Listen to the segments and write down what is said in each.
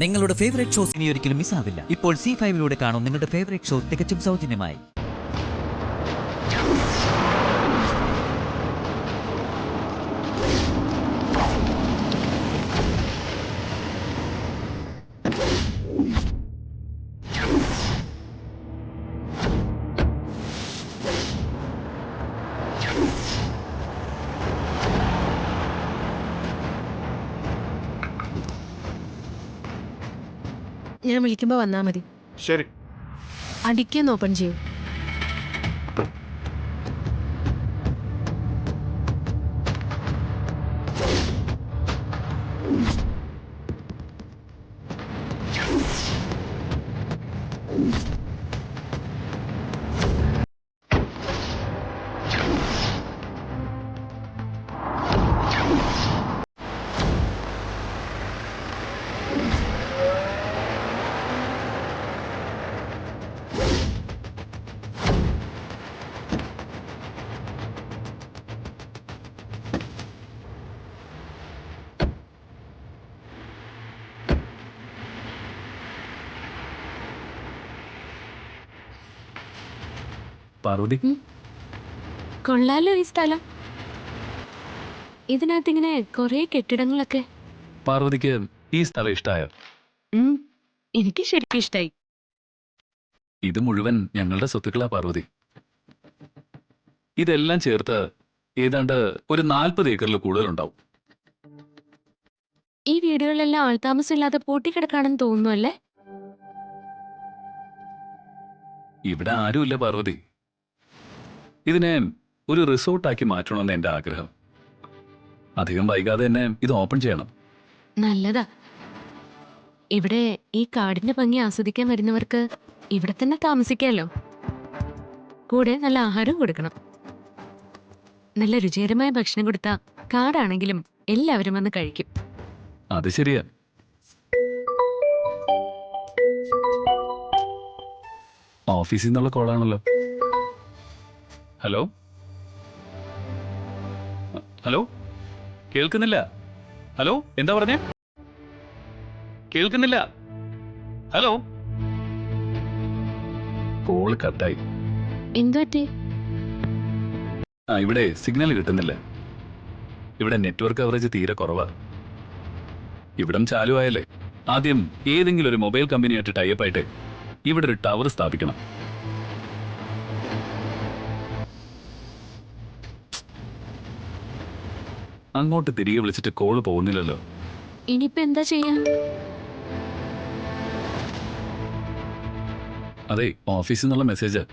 നിങ്ങളുടെ favourite shows ഇനി ഒരിക്കലും മിസ്സാവില്ല. ഇപ്പോൾ C5 കാണും നിങ്ങളുടെ ഫേവറേറ്റ് ഷോ തികച്ചും സൗജന്യമായി. ഞാൻ വിളിക്കുമ്പോൾ വന്നാൽ മതി. ശരി. അടിക്കാൻ ഓപ്പൺ ചെയ്യൂ. പാർവതി, കൊള്ളാലോ ഈ സ്ഥലം. ഇതിനകത്ത് ഇങ്ങനെ കുറെ കെട്ടിടങ്ങളൊക്കെ. പാർവതിക്ക് ഈ സ്ഥലം ഇഷ്ടായോ? എനിക്ക് ശരിക്കും ഇഷ്ടായി. ഇത് മുഴുവൻ ഞങ്ങളുടെ സ്വത്തുക്കളാ പാർവതി. ഇതെല്ലാം ചേർത്ത് ഏതാണ്ട് ഒരു 40 ഏക്കറിൽ കൂടുതലുണ്ടാവും. ഈ വീടുകളിലെല്ലാം ആൾതാമസമില്ലാതെ പൂട്ടിക്കിടക്കാണെന്ന് തോന്നുന്നു അല്ലേ? ഇവിടെ ആരുമില്ല പാർവതി. ഇതിനെ ഒരു റിസോർട്ടാക്കി മാറ്റണമെന്ന് എന്റെ ആഗ്രഹം. അധികം വൈകാതെ തന്നെ ഇത് ഓപ്പൺ ചെയ്യണം. നല്ലതാ. ഇവിടെ ഈ കാടിന്റെ ഭംഗി ആസ്വദിക്കാൻ വരുന്നവർക്ക് ഇവിടെ തന്നെ താമസിക്കാമല്ലോ. കൂടെ നല്ല ആഹാരം കൊടുക്കണം. നല്ല രുചികരമായ ഭക്ഷണം കൊടുത്താ കാടാണെങ്കിലും എല്ലാവരും വന്ന് കഴിക്കും. അത് ശരിയാ. ഓഫീസിൽ നിന്നുള്ള കോളാണല്ലോ. ഹലോ ഹലോ, കേൾക്കുന്നില്ല. ഹലോ, എന്താ പറഞ്ഞേ? കേൾക്കുന്നില്ല. ഹലോ. കോള് കട്ടായി. എന്തുപറ്റി? ഇവിടെ സിഗ്നൽ കിട്ടുന്നില്ല. ഇവിടെ നെറ്റ്വർക്ക് കവറേജ് തീരെ കുറവാ. ഇവിടം ചാലുവായല്ലേ. ആദ്യം ഏതെങ്കിലും ഒരു മൊബൈൽ കമ്പനിയായിട്ട് ടൈപ്പ് ആയിട്ട് ഇവിടെ ഒരു ടവർ സ്ഥാപിക്കണം. അങ്ങോട്ട് തിരികെ വിളിച്ചിട്ട് കോള് പോകുന്നില്ലല്ലോ. ഇനിയിപ്പോ എന്താ ചെയ്യാ? അതെ, ഓഫീസിൽ നിന്നുള്ള മെസ്സേജ്.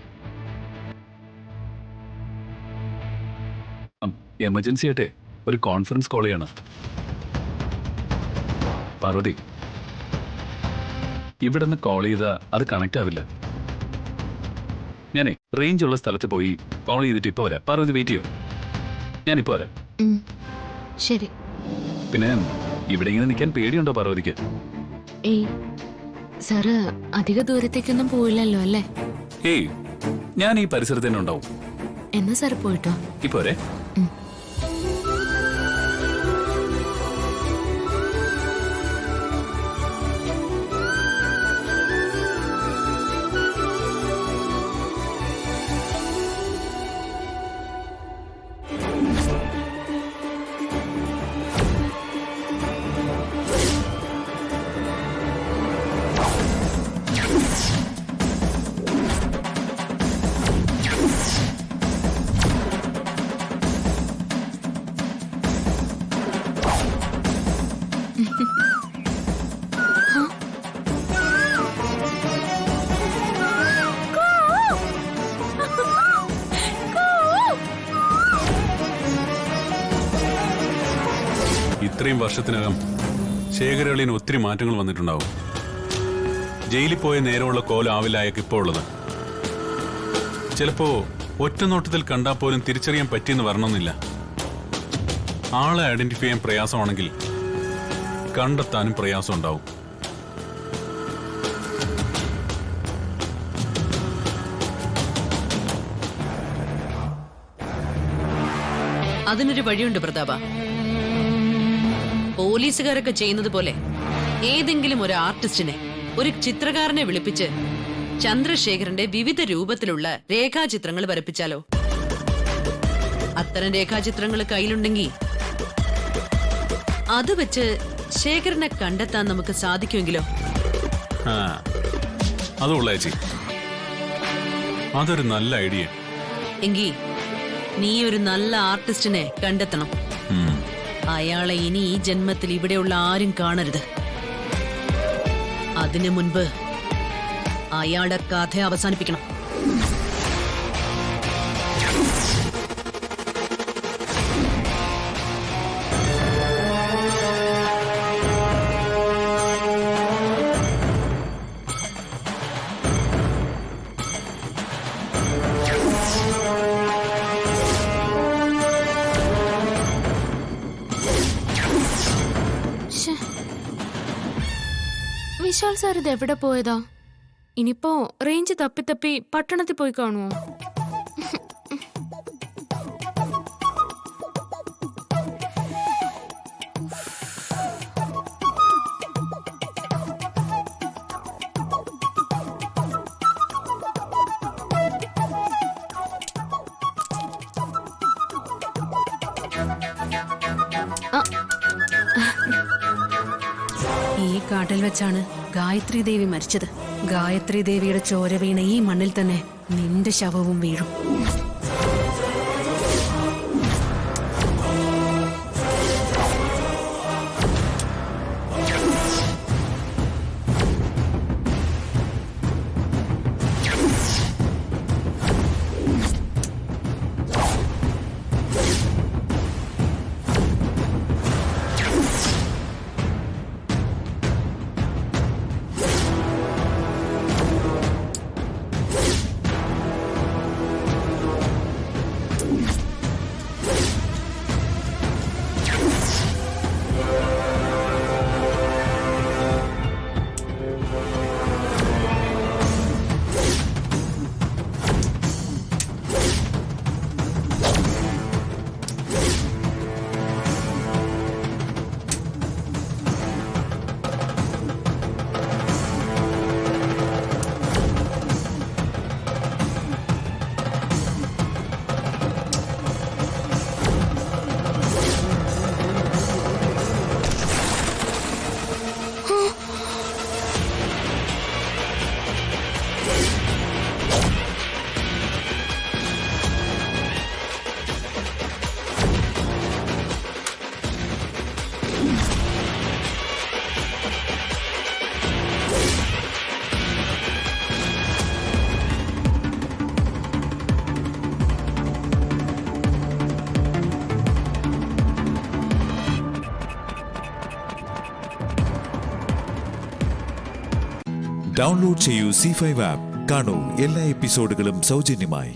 എമർജൻസി ആയിട്ടെ ഒരു കോൺഫറൻസ് കോൾ ചെയ്യണം. പാർവതി, ഇവിടെ നിന്ന് കോൾ ചെയ്താൽ അത് കണക്ട് ആവില്ല. ഞാനേ റേഞ്ച് ഉള്ള സ്ഥലത്ത് പോയി കോൾ ചെയ്തിട്ട് ഇപ്പൊ വരാം. പാർവതി വെയിറ്റ് ചെയ്യോ? ഞാനിപ്പോ വരാം. ശരി. പിന്നെ ഇവിടെ ഇങ്ങനെ നിൽക്കാൻ പേടിയുണ്ടോ പാർവതിക്ക്? ഏയ് സാറ് അധിക ദൂരത്തേക്കൊന്നും പോയില്ലല്ലോ അല്ലേ? ഏയ്, ഞാൻ ഈ പരിസരത്ത് തന്നെ ഉണ്ടാവും. എന്നാ സാറ് പോയിട്ടോ. ഇപ്പൊ വരെ. ഇത്രയും വർഷത്തിനകം ശേഖരളിന് ഒത്തിരി മാറ്റങ്ങൾ വന്നിട്ടുണ്ടാവും. ജയിലിൽ പോയ നേരമുള്ള കോലാവില്ല അയാൾക്ക് ഇപ്പോൾ ഉള്ളത്. ചിലപ്പോ ഒറ്റ നോട്ടത്തിൽ കണ്ടാൽ പോലും തിരിച്ചറിയാൻ പറ്റിയെന്ന് വരണമെന്നില്ല. ആളെ ഐഡന്റിഫൈ ചെയ്യാൻ പ്രയാസമാണെങ്കിൽ കണ്ടെത്താനും പ്രയാസം ഉണ്ടാവും. അതിനൊരു വഴിയുണ്ട് പ്രതാപ. പോലീസുകാരൊക്കെ ചെയ്യുന്നത് പോലെ ഏതെങ്കിലും ഒരു ആർട്ടിസ്റ്റിനെ, ഒരു ചിത്രകാരനെ വിളിപ്പിച്ച് ചന്ദ്രശേഖരന്റെ വിവിധ രൂപത്തിലുള്ള രേഖാചിത്രങ്ങൾ വരപ്പിച്ചാലോ? അത്തരം രേഖാചിത്രങ്ങൾ കയ്യിലുണ്ടെങ്കിൽ അത് വെച്ച് ശേഖരനെ കണ്ടെത്താൻ നമുക്ക് സാധിക്കുമെങ്കിലോ? ആ അതുള്ള ചേച്ചി, അതൊരു നല്ല ഐഡിയ. എങ്കി നീ ഒരു നല്ല ആർട്ടിസ്റ്റിനെ കണ്ടെത്തണം. അയാളെ ഇനി ഈ ജന്മത്തിൽ ഇവിടെയുള്ള ആരും കാണരുത്. അതിനു മുൻപ് അയാളുടെ കഥ അവസാനിപ്പിക്കണം. വിശാൽ സാർ ഇത് എവിടെ പോയതാ? ഇനിയിപ്പോ റേഞ്ച് തപ്പി തപ്പി പട്ടണത്തിൽ പോയി കാണുമോ? ഈ കാട്ടിൽ വെച്ചാണ് ഗായത്രി ദേവി മരിച്ചത്. ഗായത്രി ദേവിയുടെ ചോര വീണ ഈ മണ്ണിൽ തന്നെ നിന്റെ ശവവും വീഴും. ഡൗൺലോഡ് ചെയ്യൂ C5 ആപ്പ്. കാണൂ എല്ലാ എപ്പിസോഡുകളും സൗജന്യമായി.